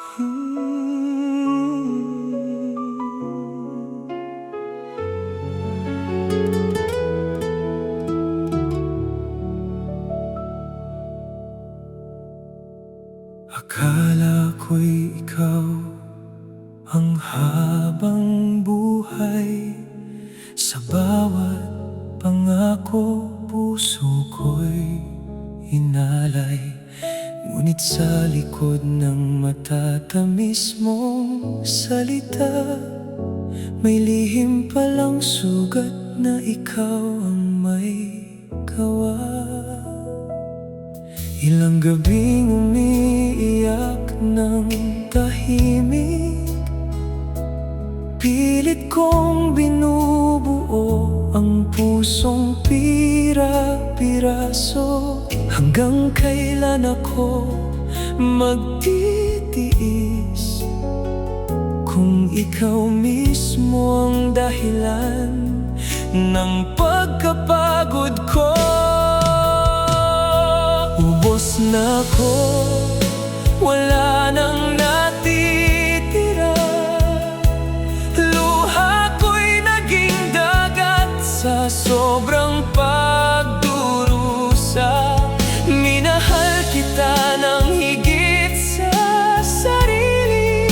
Akala ko'y ikaw ang habang buhay. Sa bawat pangako puso ko'y inalay. Ngunit sa likod ng matatamis mong salita, may lihim palang sugat na ikaw ang may gawa. Ilang gabing umiiyak ng tahimik, pilit kong binubuo ang pusong pira-piraso. Hanggang kailan ako magtitiis kung ikaw mismo ang dahilan ng pagkapagod ko? Ubos na ako, wala nang natitira. Luha ko'y naging dagat sa sobrang pagdurusa. Minahal kita ng higit sa sarili,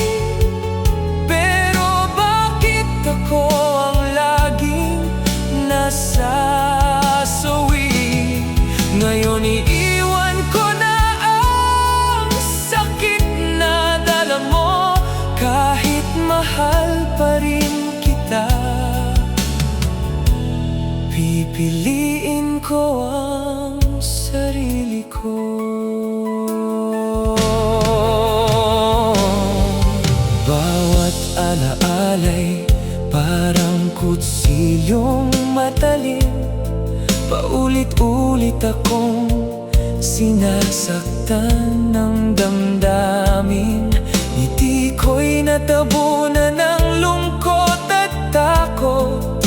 pero bakit ako ang laging nasasawi? Ngayon iiwan ko na ang sakit na dala mo, kahit mahal pa rin kita. Pipiliin ko ang sarili ko. Bawat alaalay parang kutsilyong matalim. Paulit-ulit akong sinasaktan ng damdamin. Ngiti ko'y natabunan ng lungkot at takot,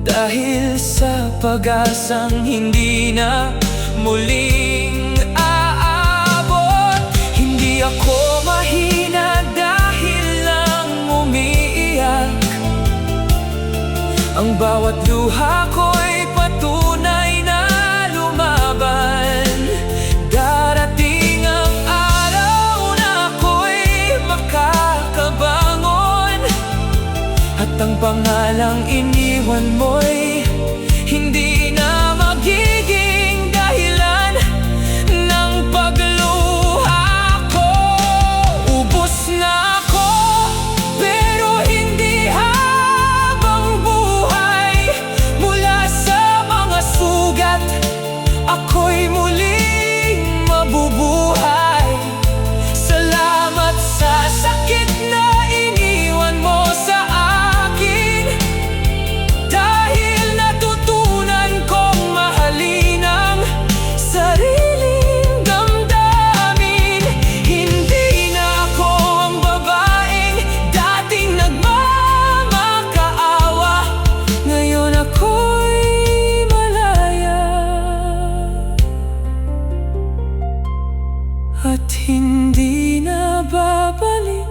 dahil sa pag-asang hindi na muling aabot. Hindi ako mahina dahil lang umiiyak. Ang bawat luha ko'y patunay na lumaban. Darating ang araw na ako'y makakabangon, at ang pangalang iniwan mo'y hindi na magiging dahilan ng pagluha ko. Ubos na ako, pero hindi habang buhay. Mula sa mga sugat, ako'y muling mabubuhay. Salamat sa sakit na iniwan mo sa akin, dahil natutunan kong mahalin ang sariling damdamin. Hindi na ako ang babaeng dating nagmamakaawa. Ngayon ako'y malaya, at hindi na babalik